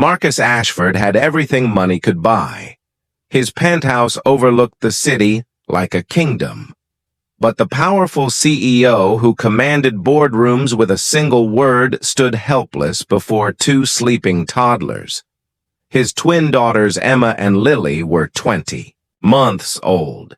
Marcus Ashford had everything money could buy. His penthouse overlooked the city like a kingdom. But the powerful CEO who commanded boardrooms with a single word stood helpless before two sleeping toddlers. His twin daughters Emma and Lily were 20 months old.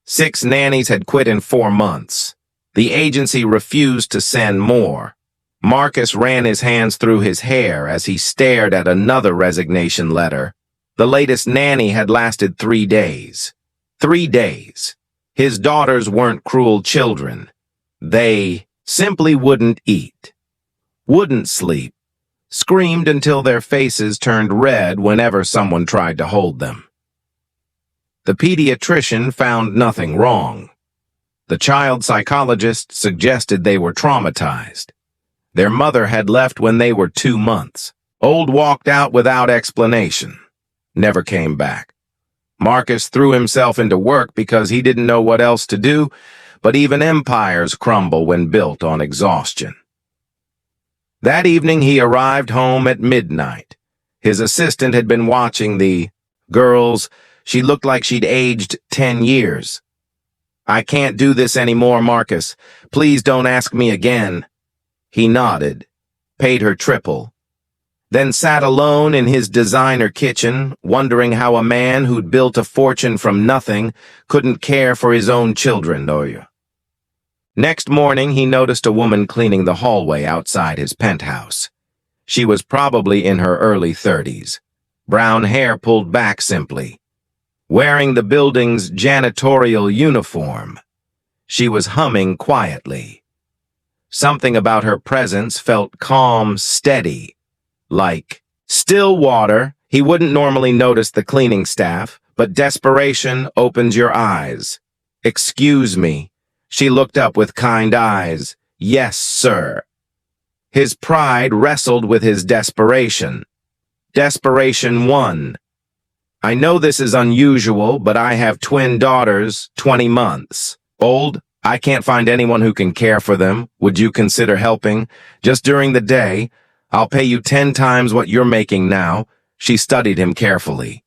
6 nannies had quit in 4 months. The agency refused to send more. Marcus ran his hands through his hair as he stared at another resignation letter. The latest nanny had lasted 3 days. 3 days. His daughters weren't cruel children. They simply wouldn't eat, wouldn't sleep, screamed until their faces turned red whenever someone tried to hold them. The pediatrician found nothing wrong. The child psychologist suggested they were traumatized. Their mother had left when they were 2 months. Old walked out without explanation. Never came back. Marcus threw himself into work because he didn't know what else to do, but even empires crumble when built on exhaustion. That evening he arrived home at midnight. His assistant had been watching the girls. She looked like she'd aged 10 years. "I can't do this anymore, Marcus. Please don't ask me again." He nodded, paid her triple, then sat alone in his designer kitchen, wondering how a man who'd built a fortune from nothing couldn't care for his own children. Next morning, he noticed a woman cleaning the hallway outside his penthouse. She was probably in her early 30s, brown hair pulled back simply, wearing the building's janitorial uniform. She was humming quietly. Something about her presence felt calm, steady, like still water. He wouldn't normally notice the cleaning staff, but desperation opens your eyes. "Excuse me." She looked up with kind eyes. "Yes, sir." His pride wrestled with his desperation. Desperation won. "I know this is unusual, but I have twin daughters, 20 months old. I can't find anyone who can care for them. Would you consider helping? Just during the day. I'll pay you 10 times what you're making now." She studied him carefully.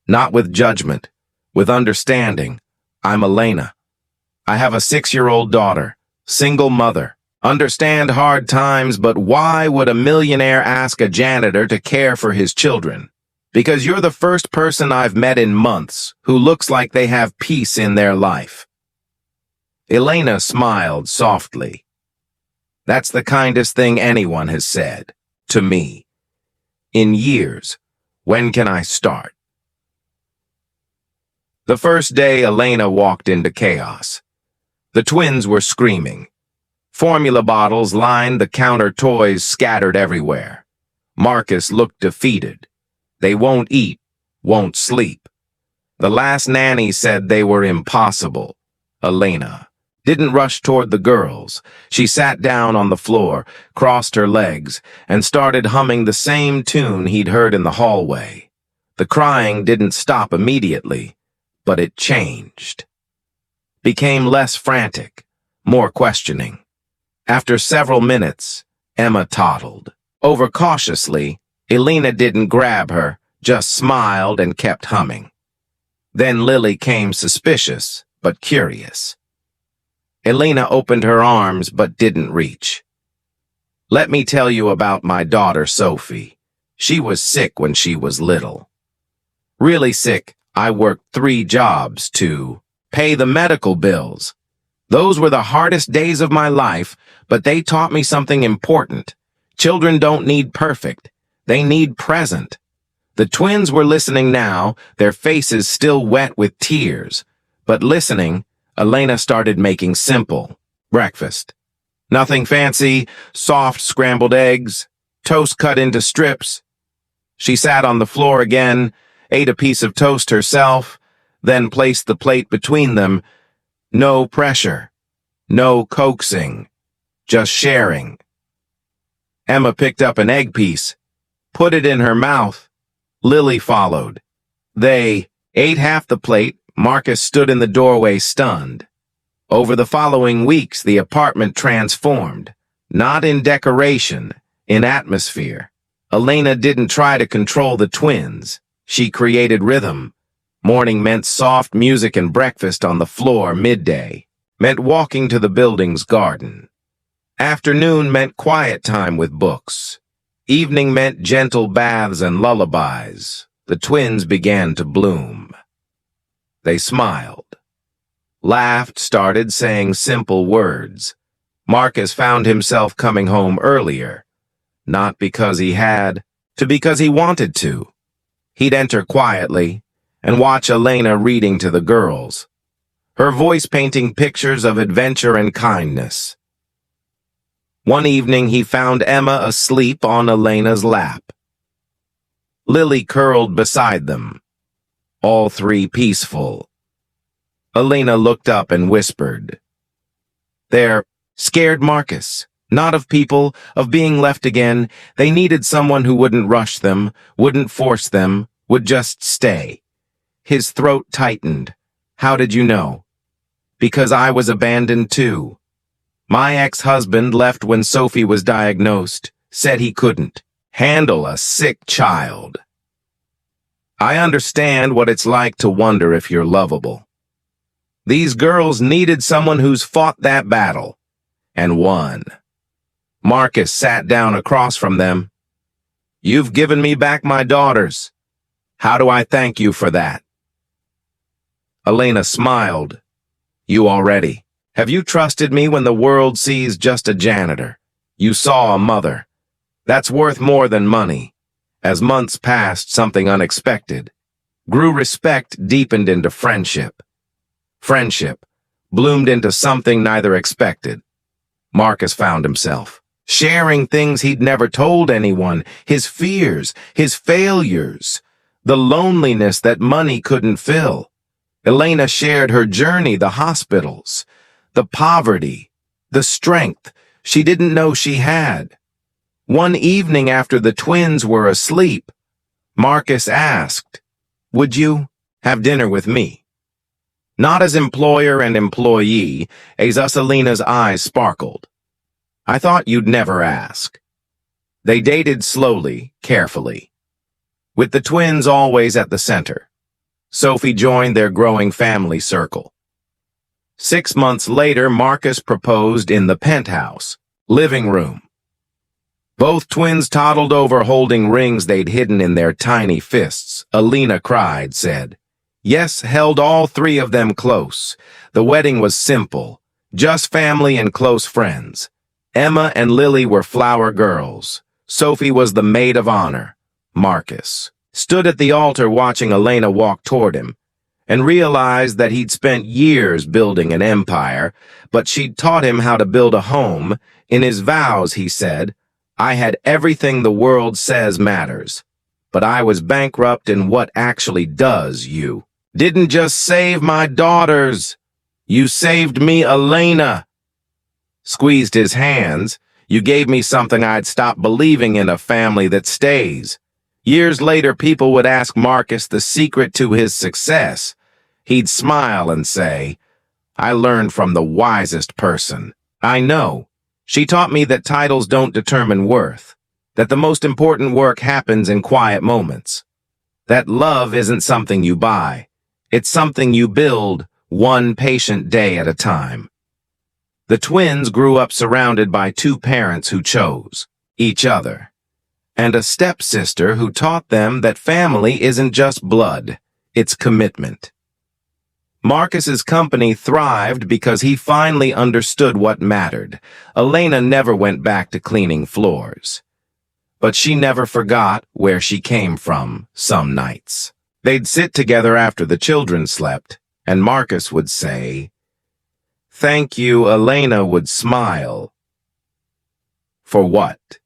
Not with judgment, with understanding. "I'm Elena. I have a 6-year-old daughter, single mother. Understand hard times, but why would a millionaire ask a janitor to care for his children? Because you're the first person I've met in months who looks like they have peace in their life." Elena smiled softly. "That's the kindest thing anyone has said to me in years. When can I start?" The first day, Elena walked into chaos. The twins were screaming. Formula bottles lined the counter, toys scattered everywhere. Marcus looked defeated. "They won't eat, won't sleep." The last nanny said they were impossible. Elena didn't rush toward the girls. She sat down on the floor, crossed her legs, and started humming the same tune he'd heard in the hallway. The crying didn't stop immediately, but it changed. Became less frantic, more questioning. After several minutes, Emma toddled. Overcautiously, Elena didn't grab her, just smiled and kept humming. Then Lily came, suspicious but curious. Elena opened her arms but didn't reach. "Let me tell you about my daughter, Sophie. She was sick when she was little. Really sick. I worked 3 jobs to pay the medical bills. Those were the hardest days of my life, but they taught me something important. Children don't need perfect. They need present." The twins were listening now, their faces still wet with tears. But listening, Elena started making simple breakfast. Nothing fancy, soft scrambled eggs, toast cut into strips. She sat on the floor again, ate a piece of toast herself, then placed the plate between them. No pressure, no coaxing, just sharing. Emma picked up an egg piece, put it in her mouth. Lily followed. They ate half the plate. Marcus stood in the doorway, stunned. Over the following weeks, the apartment transformed, not in decoration, in atmosphere. Elena didn't try to control the twins. She created rhythm. Morning meant soft music and breakfast on the floor. Midday meant walking to the building's garden. Afternoon meant quiet time with books. Evening meant gentle baths and lullabies. The twins began to bloom. They smiled, laughed, started saying simple words. Marcus found himself coming home earlier, not because he had to, because he wanted to. He'd enter quietly and watch Elena reading to the girls, her voice painting pictures of adventure and kindness. One evening he found Emma asleep on Elena's lap. Lily curled beside them, all three peaceful. Elena looked up and whispered, "They're scared, Marcus. Not of people, of being left again. They needed someone who wouldn't rush them, wouldn't force them, would just stay." His throat tightened. "How did you know?" "Because I was abandoned too. My ex-husband left when Sophie was diagnosed, said he couldn't handle a sick child. I understand what it's like to wonder if you're lovable. These girls needed someone who's fought that battle and won." Marcus sat down across from them. "You've given me back my daughters. How do I thank you for that?" Elena smiled. "You already. Have you trusted me when the world sees just a janitor? You saw a mother. That's worth more than money." As months passed, something unexpected grew. Respect deepened into friendship. Friendship bloomed into something neither expected. Marcus found himself sharing things he'd never told anyone, his fears, his failures, the loneliness that money couldn't fill. Elena shared her journey, the hospitals, the poverty, the strength she didn't know she had. One evening after the twins were asleep, Marcus asked, "Would you have dinner with me?" Not as employer and employee, as Elena's eyes sparkled. "I thought you'd never ask." They dated slowly, carefully, with the twins always at the center. Sophie joined their growing family circle. 6 months later, Marcus proposed in the penthouse living room. Both twins toddled over holding rings they'd hidden in their tiny fists. Elena cried, said, yes, held all three of them close. The wedding was simple, just family and close friends. Emma and Lily were flower girls. Sophie was the maid of honor. Marcus stood at the altar watching Elena walk toward him, and realized that he'd spent years building an empire, but she'd taught him how to build a home. In his vows, he said, I had everything the world says matters, but I was bankrupt in what actually does. You didn't just save my daughters. You saved me, Elena. Squeezed his hands. You gave me something I'd stopped believing in, a family that stays. Years later, people would ask Marcus the secret to his success. He'd smile and say, I learned from the wisest person I know. She taught me that titles don't determine worth, that the most important work happens in quiet moments, that love isn't something you buy, it's something you build one patient day at a time. The twins grew up surrounded by two parents who chose each other, and a stepsister who taught them that family isn't just blood, it's commitment. Marcus's company thrived because he finally understood what mattered. Elena never went back to cleaning floors, but she never forgot where she came from. Some nights they'd sit together after the children slept, and Marcus would say, thank you. Elena would smile. For what?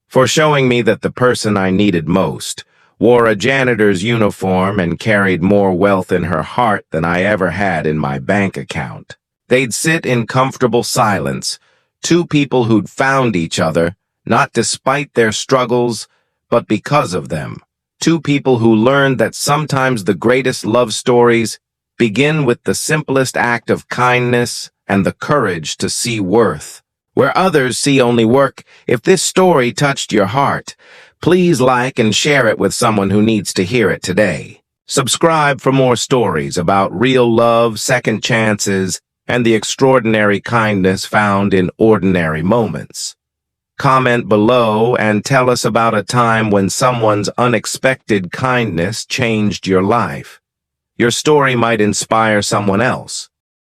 For showing me that the person I needed most wore a janitor's uniform and carried more wealth in her heart than I ever had in my bank account. They'd sit in comfortable silence, two people who'd found each other, not despite their struggles, but because of them. Two people who learned that sometimes the greatest love stories begin with the simplest act of kindness and the courage to see worth where others see only work. If this story touched your heart, Please like and share it with someone who needs to hear it today. Subscribe for more stories about real love, second chances, and the extraordinary kindness found in ordinary moments. Comment below and tell us about a time when someone's unexpected kindness changed your life. Your story might inspire someone else.